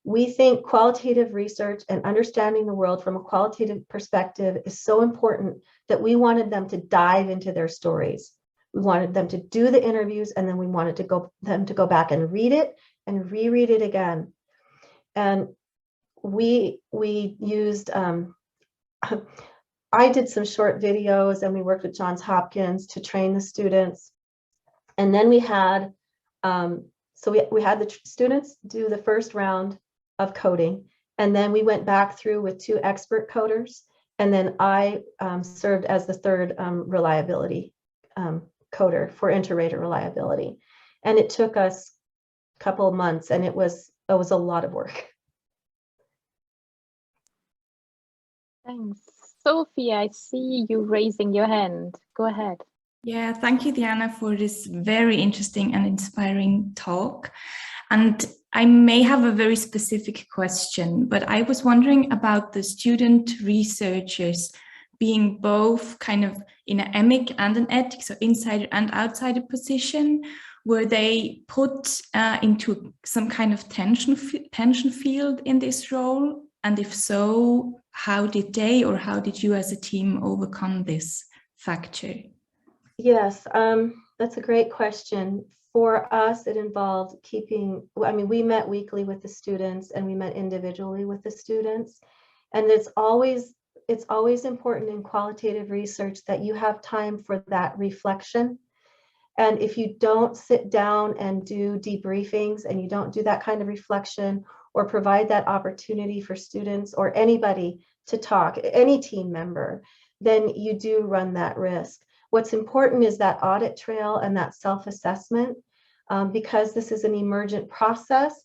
We think qualitative research and understanding the world from a qualitative perspective is so important that we wanted them to dive into their stories. We wanted them to do the interviews, and then we wanted them to go back and read it and reread it again. And we used, I did some short videos, and we worked with Johns Hopkins to train the students. And then we had, we had the students do the first round of coding. And then we went back through with 2 expert coders. And then I served as the third reliability coder for inter-rater reliability. And it took us a couple of months, and it was a lot of work. Thanks. Sophie, I see you raising your hand. Go ahead. Yeah, thank you, Diana, for this very interesting and inspiring talk. And I may have a very specific question, but I was wondering about the student researchers being both kind of in an emic and an ethic, so insider and outsider position. Were they put into some kind of tension field in this role? And if so, how did they or how did you as a team overcome this factor? Yes, that's a great question. For us, it involved we met weekly with the students, and we met individually with the students. And it's always important in qualitative research that you have time for that reflection. And if you don't sit down and do debriefings, and you don't do that kind of reflection or provide that opportunity for students or anybody to talk, any team member, then you do run that risk. What's important is that audit trail and that self-assessment. Because this is an emergent process,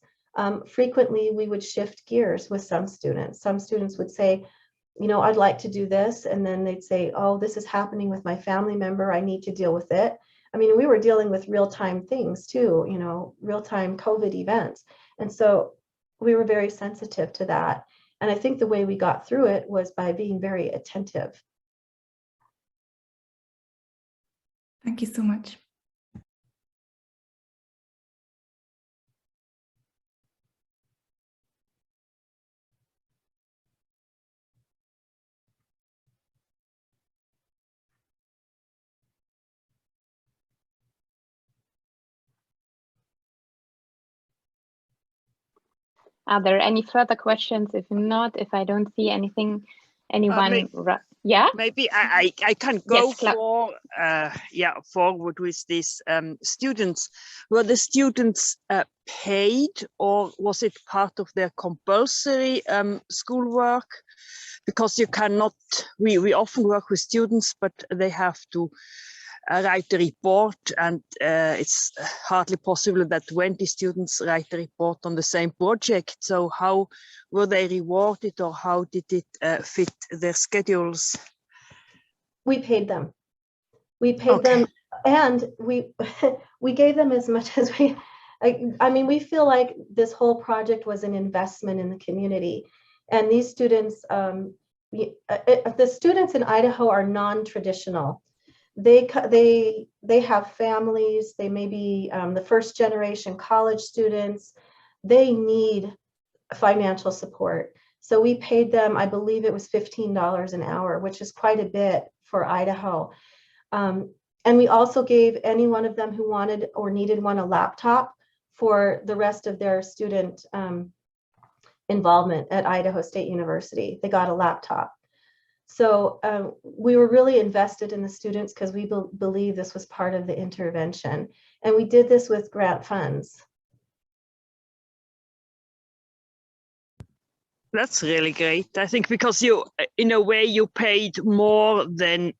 frequently we would shift gears with some students. Some students would say, I'd like to do this. And then they'd say, oh, this is happening with my family member. I need to deal with it. I mean, we were dealing with real-time things too, real-time COVID events. And so we were very sensitive to that. And I think the way we got through it was by being very attentive. Thank you so much. Are there any further questions? If not, if I don't see anything, anyone, yeah? Maybe I can go forward with these students. Were the students paid, or was it part of their compulsory schoolwork? Because you cannot, we often work with students, but they have to write a report, and it's hardly possible that 20 students write a report on the same project. So how were they rewarded, or how did it fit their schedules? We paid them. We paid them, and we gave them as much as we. I mean, we feel like this whole project was an investment in the community, and these students, the students in Idaho are non-traditional. They have families. They may be the first generation college students. They need financial support. So we paid them, I believe it was $15 an hour, which is quite a bit for Idaho. And we also gave any one of them who wanted or needed one a laptop for the rest of their student involvement at Idaho State University. They got a laptop. So we were really invested in the students because we believe this was part of the intervention. And we did this with grant funds. That's really great. I think because you, in a way, you paid more than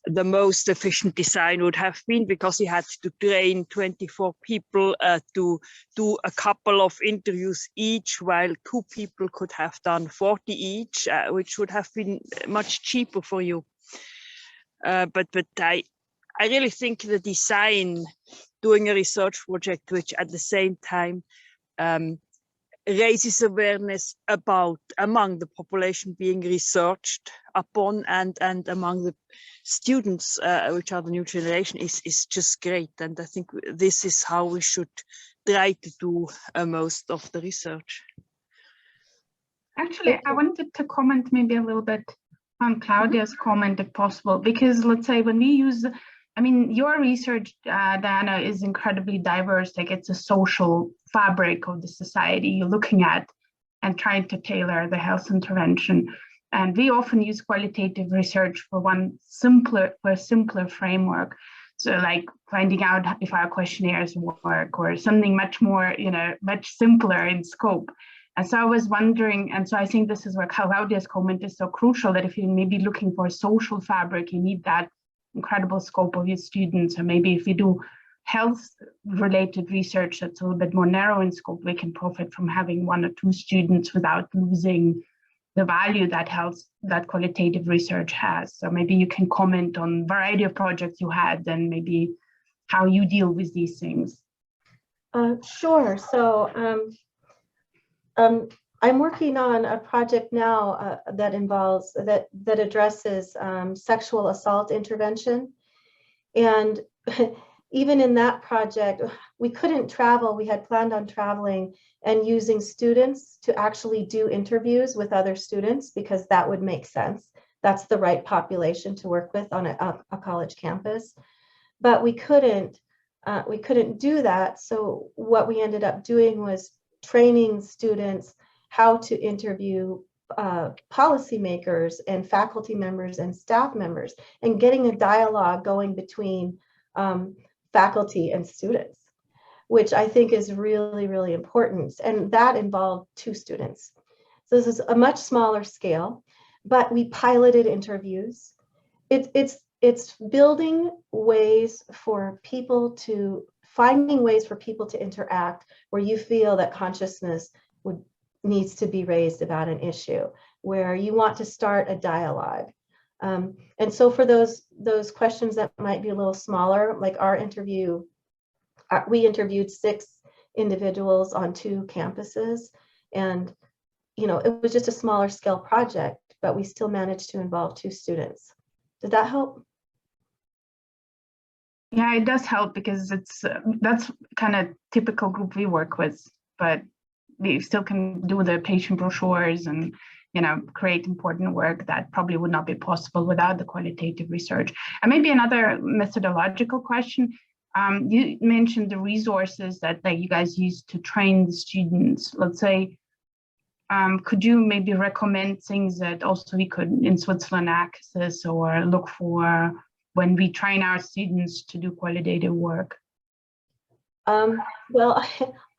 the most efficient design would have been, because you had to train 24 people to do a couple of interviews each, while 2 people could have done 40 each, which would have been much cheaper for you. But I really think the design, doing a research project, which at the same time raises awareness about among the population being researched upon and among the students, which are the new generation, is just great. And I think this is how we should try to do most of the research. Actually, I wanted to comment maybe a little bit on Claudia's comment, if possible, because let's say when we use, I mean, your research, Diana, is incredibly diverse. Like, it's a social fabric of the society you're looking at and trying to tailor the health intervention. And we often use qualitative research for a simpler framework. So like finding out if our questionnaires work, or something much more, much simpler in scope. And so I was wondering, and so I think this is where Claudia's comment is so crucial, that if you may be looking for a social fabric, you need that incredible scope of your students. Or maybe if you do health-related research that's a little bit more narrow in scope, we can profit from having 1 or 2 students without losing the value that qualitative research has. So maybe you can comment on variety of projects you had, and maybe how you deal with these things. Sure. So I'm working on a project now that addresses sexual assault intervention. And even in that project, we couldn't travel. We had planned on traveling and using students to actually do interviews with other students, because that would make sense. That's the right population to work with on a college campus. But we couldn't do that. So what we ended up doing was training students how to interview policymakers and faculty members and staff members, and getting a dialogue going between faculty and students, which I think is really, really important. And that involved 2 students. So this is a much smaller scale, but we piloted interviews. It's building ways for people finding ways for people to interact where you feel that consciousness needs to be raised about an issue, where you want to start a dialogue. And so for those questions that might be a little smaller, like our interview, we interviewed 6 individuals on 2 campuses, and it was just a smaller scale project, but we still managed to involve 2 students. Did that help? Yeah, it does help, because that's kind of typical group we work with, but we still can do the patient brochures and create important work that probably would not be possible without the qualitative research. And maybe another methodological question. You mentioned the resources that you guys use to train the students. Let's say, could you maybe recommend things that also we could in Switzerland access or look for when we train our students to do qualitative work? Well,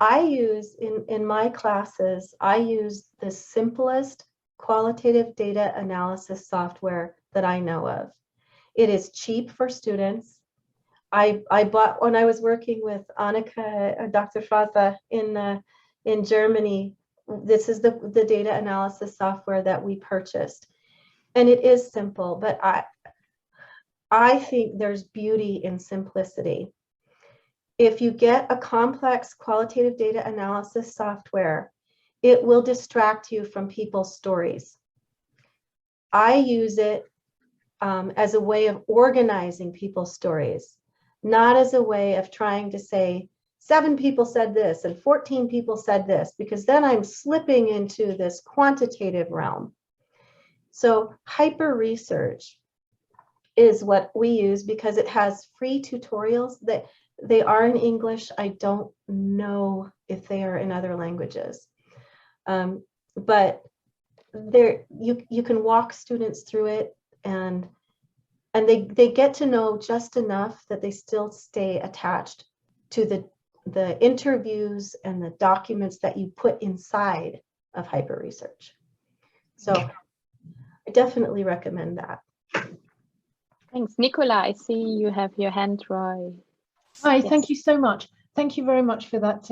I use in my classes, I use the simplest qualitative data analysis software that I know of. It is cheap for students. I bought, when I was working with Annika, Dr. Fraza in Germany, this is the data analysis software that we purchased. And it is simple, but I think there's beauty in simplicity. If you get a complex qualitative data analysis software, it will distract you from people's stories. I use it as a way of organizing people's stories, not as a way of trying to say 7 people said this and 14 people said this, because then I'm slipping into this quantitative realm. So hyper research is what we use, because it has free tutorials that they are in English. I don't know if they are in other languages, but you can walk students through it, and they get to know just enough that they still stay attached to the interviews and the documents that you put inside of hyper research. So I definitely recommend that. Thanks. Nicola, I see you have your hand raised. Hi, Yes. thank you so much. Thank you very much for that,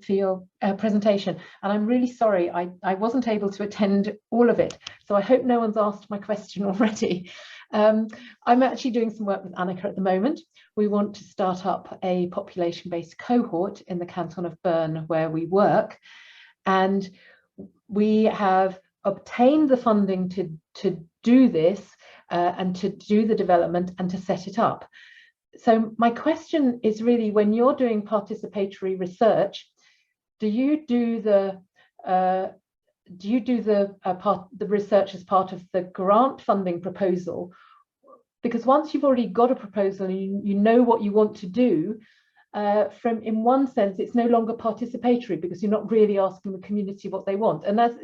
for your presentation. And I'm really sorry, I wasn't able to attend all of it. So I hope no one's asked my question already. I'm actually doing some work with Annika at the moment. We want to start up a population-based cohort in the canton of Bern where we work. And we have obtained the funding to do this and to do the development and to set it up. So my question is really, when you're doing participatory research, do you do the research as part of the grant funding proposal? Because once you've already got a proposal and you know what you want to do, in one sense, it's no longer participatory because you're not really asking the community what they want. And I've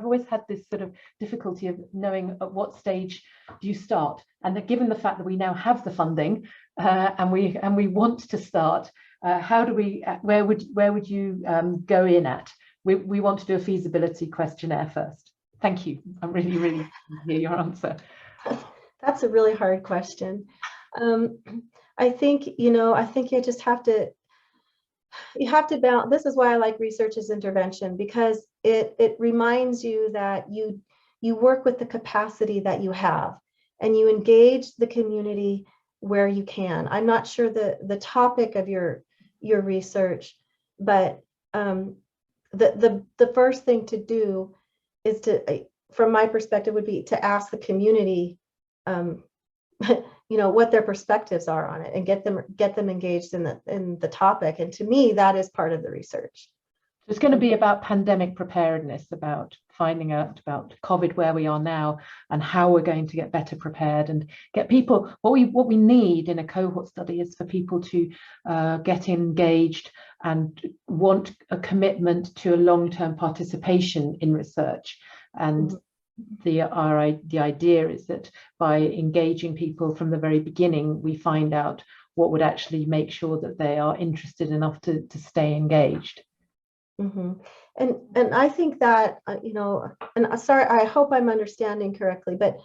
always had this sort of difficulty of knowing at what stage do you start. And given the fact that we now have the funding and we want to start, where would you go in at? We want to do a feasibility questionnaire first. Thank you. I'm really, really keen to hear your answer. That's a really hard question. I think you just have to balance. This is why I like research as intervention, because it reminds you that you work with the capacity that you have and you engage the community where you can. I'm not sure the topic of your research, but the first thing to do is from my perspective, would be to ask the community what their perspectives are on it and get them engaged in the topic. And to me, that is part of the research. It's going to be about pandemic preparedness, about finding out about COVID, where we are now, and how we're going to get better prepared and get people. What we need in a cohort study is for people to get engaged and want a commitment to a long-term participation in research. And the idea is that by engaging people from the very beginning, we find out what would actually make sure that they are interested enough to stay engaged. Mm-hmm. And I think that and sorry, I hope I'm understanding correctly, but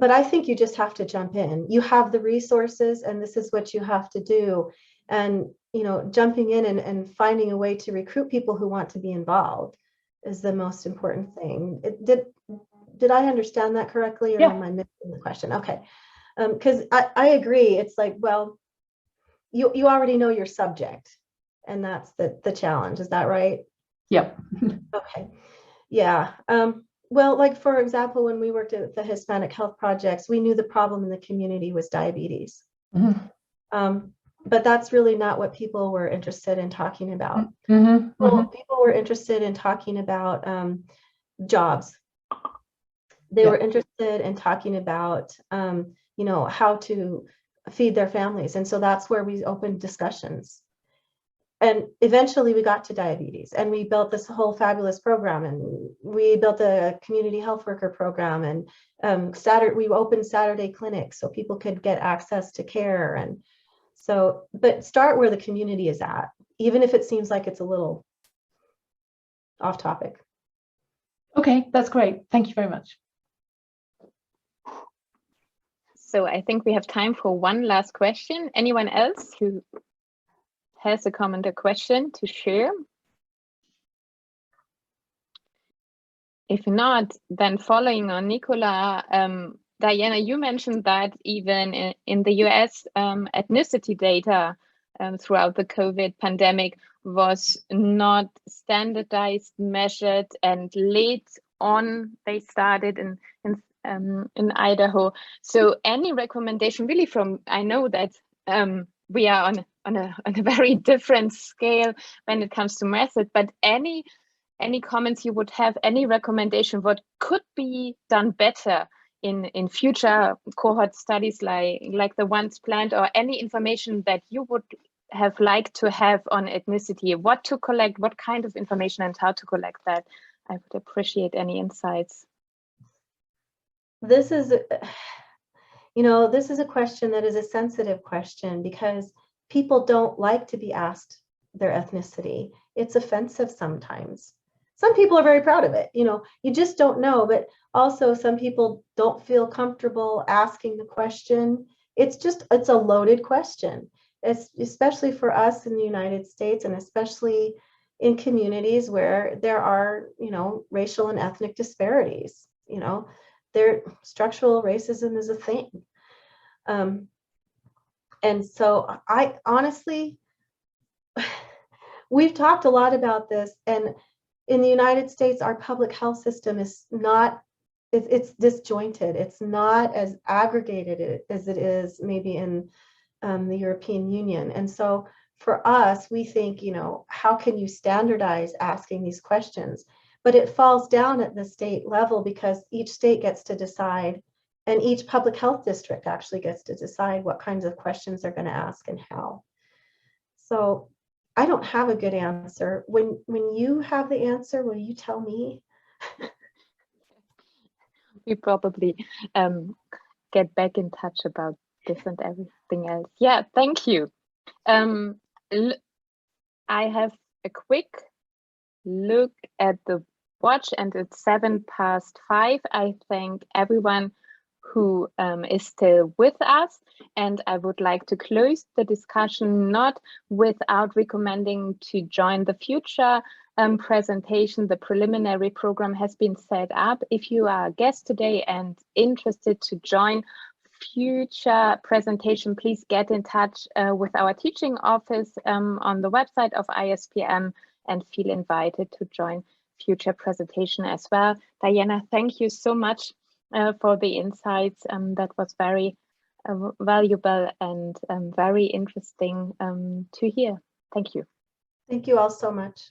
I think you just have to jump in. You have the resources, and this is what you have to do. And jumping in and finding a way to recruit people who want to be involved is the most important thing. Did I understand that correctly, or Yeah. am I missing the question? Okay, because I agree. It's like, well, you already know your subject, and that's the challenge. Is that right? Yep. Okay. Yeah. Well, like for example, when we worked at the Hispanic Health Projects, we knew the problem in the community was diabetes. Mm-hmm. But that's really not what people were interested in talking about. Mm-hmm. People were interested in talking about jobs. They were interested in talking about, how to feed their families. And so that's where we opened discussions. And eventually we got to diabetes, and we built this whole fabulous program, and we built a community health worker program, and we opened Saturday clinics so people could get access to care. And so, but start where the community is at, even if it seems like it's a little off topic. Okay, that's great. Thank you very much. So I think we have time for one last question. Anyone else who has a comment or question to share? If not, then following on Nicola, Diana, you mentioned that even in the US, ethnicity data throughout the COVID pandemic was not standardized, measured, and late on they started in Idaho. So any recommendation really I know that we are on a very different scale when it comes to method, but any comments you would have, any recommendation what could be done better in future cohort studies like the ones planned, or any information that you would have liked to have on ethnicity, what to collect, what kind of information and how to collect that, I would appreciate any insights. This is, you know, this is a question that is a sensitive question because people don't like to be asked their ethnicity. It's offensive sometimes. Some people are very proud of it. You know, you just don't know, but also some people don't feel comfortable asking the question. It's a loaded question. It's especially for us in the United States, and especially in communities where there are, you know, racial and ethnic disparities. You know, structural racism is a thing. And so I honestly, we've talked a lot about this, and in the United States, our public health system is not, it's disjointed. It's not as aggregated as it is maybe in the European Union. And so for us, we think, you know, how can you standardize asking these questions? But it falls down at the state level because each state gets to decide, and each public health district actually gets to decide what kinds of questions they're going to ask and how. So I don't have a good answer. When you have the answer, will you tell me? We probably get back in touch about this and everything else. Yeah, thank you. I have a quick look at the watch, and it's 5:07. I thank everyone who is still with us, and I would like to close the discussion not without recommending to join the future presentation. The preliminary program has been set up. If you are a guest today and interested to join future presentation, please get in touch with our teaching office on the website of ISPM and feel invited to join future presentation as well. Diana, thank you so much for the insights. That was very valuable and very interesting to hear. Thank you. Thank you all so much.